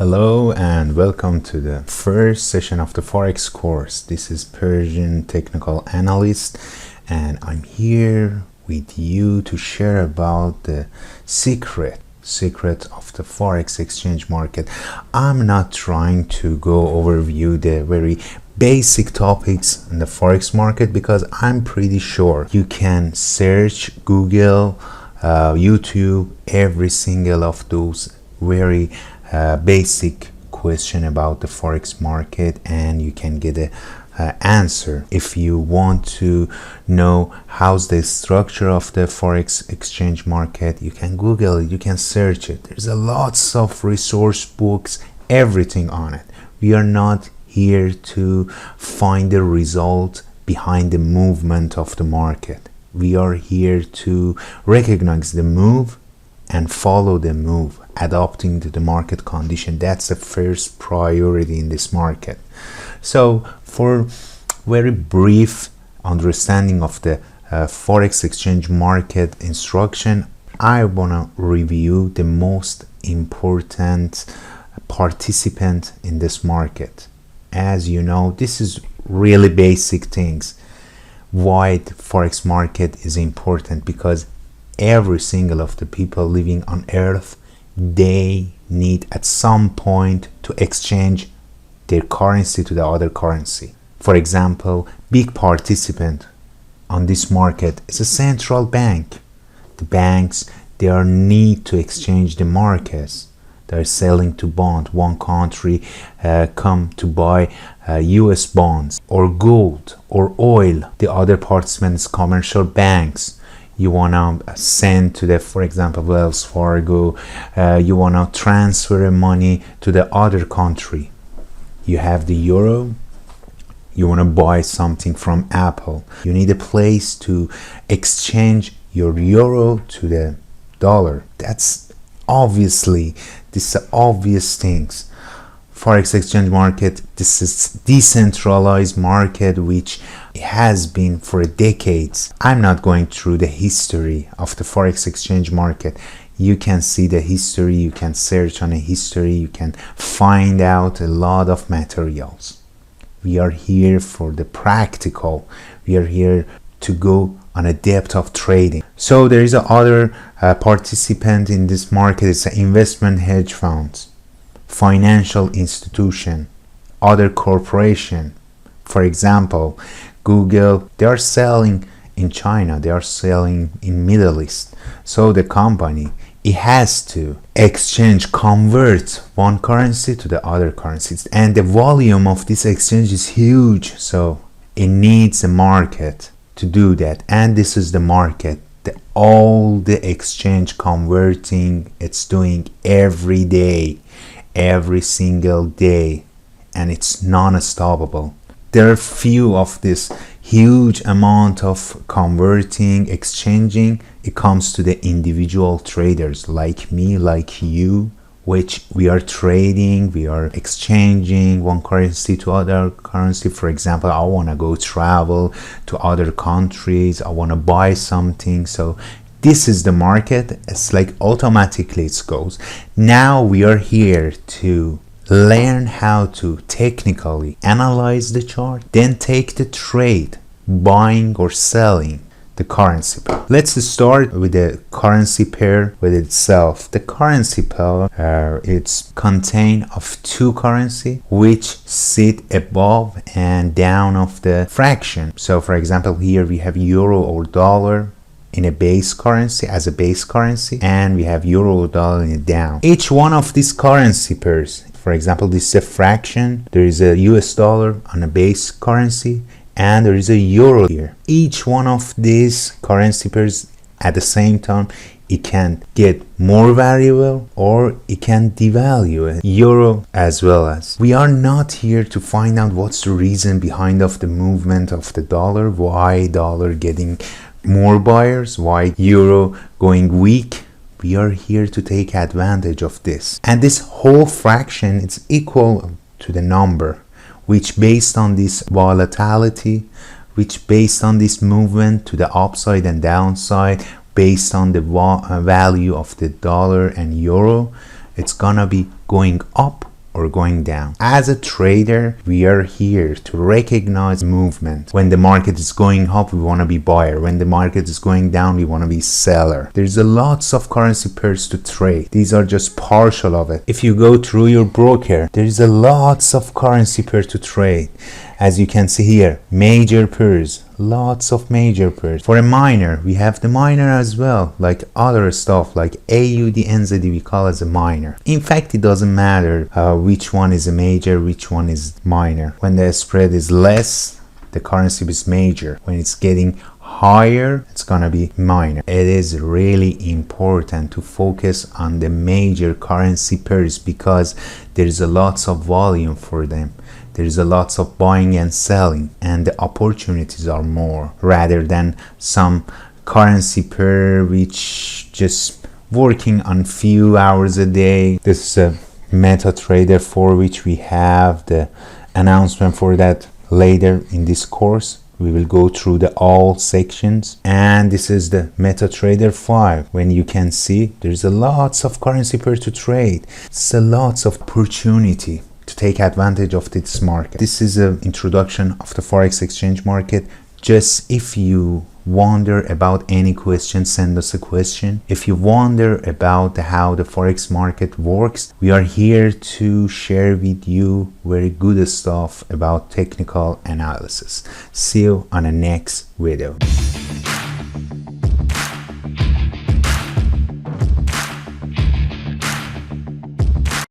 Hello and welcome to the first session of the Forex course. This is Persian Technical Analyst and I'm here with you to share about the secret of the Forex exchange market. I'm not trying to go overview the very basic topics in the Forex market because I'm pretty sure you can search Google, YouTube, every single of those very basic question about the Forex market and you can get a answer. If you want to know how's the structure of the Forex exchange market, you can Google it, you can search it. There's a lots of resource books, everything on it. We are not here to find the result behind the movement of the market. We are here to recognize the move and follow the move, adapting to the market condition. That's the first priority in this market. So for very brief understanding of the Forex exchange market instruction, I want to review the most important participant in this market. As you know, this is really basic things. Why the Forex market is important, because every single of the people living on earth, they need at some point to exchange their currency to the other currency. For example, big participant on this market is a central bank. The banks, they are need to exchange the markets. They're selling to bond. One country come to buy US bonds or gold or oil. The other participants, commercial banks. You want to send to the, for example, Wells Fargo, you want to transfer money to the other country. You have the euro, you want to buy something from Apple. You need a place to exchange your euro to the dollar. That's obviously, these are obvious things. Forex exchange market, this is decentralized market which has been for decades. I'm not going through the history of the Forex exchange market. You can see the history, you can search on a history, you can find out a lot of materials. We are here for the practical. We are here to go on a depth of trading. So there is another participant in this market. It's an investment hedge funds, financial institution, other corporation. For example, Google, they are selling in China, they are selling in Middle East. So the company, it has to convert one currency to the other currencies. And the volume of this exchange is huge. So it needs a market to do that. And this is the market. All the exchange converting, it's doing every day, every single day, and it's non-stoppable. There are few of this huge amount of converting, exchanging. It comes to the individual traders like me, like you, which we are trading, we are exchanging one currency to other currency. For example, I want to go travel to other countries, I want to buy something. So this is the market. It's like automatically it goes. Now we are here to learn how to technically analyze the chart, then take the trade, buying or selling the currency pair. Let's start with the currency pair with itself. The currency pair, it's contained of two currency which sit above and down of the fraction. So for example, here we have euro or dollar in a base currency, as a base currency, and we have euro or dollar in a down. Each one of these currency pairs, for example, this is a fraction, there is a US dollar on a base currency, and there is a euro here. Each one of these currency pairs at the same time, it can get more valuable or it can devalue it. Euro as well as. We are not here to find out what's the reason behind of the movement of the dollar, why dollar getting more buyers, why euro going weak. We are here to take advantage of this. And this whole fraction is equal to the number, which based on this volatility, which based on this movement to the upside and downside, based on the value of the dollar and euro, it's gonna be going up or going down. As a trader, we are here to recognize movement. When the market is going up, we want to be buyer. When the market is going down, we want to be seller. There's a lots of currency pairs to trade. These are just partial of it. If you go through your broker, there's a lots of currency pair to trade. As you can see here, major pairs, lots of major pairs. For a miner, we have the miner as well, like other stuff like AUD, NZD, we call as a miner. In fact, it doesn't matter which one is a major, which one is minor. When the spread is less, the currency is major. When it's getting higher, it's gonna be minor. It is really important to focus on the major currency pairs because there's a lots of volume for them. There's a lots of buying and selling, and the opportunities are more rather than some currency pair which just working on few hours a day. This is a MetaTrader 4 which we have the announcement for that later in this course. We will go through the all sections, and this is the MetaTrader 5 when you can see there's a lots of currency pair to trade. It's a lots of opportunity to take advantage of this market. This is an introduction of the Forex exchange market. Just if you wonder about any question, send us a question. If you wonder about how the Forex market works, we are here to share with you very good stuff about technical analysis. See you on the next video.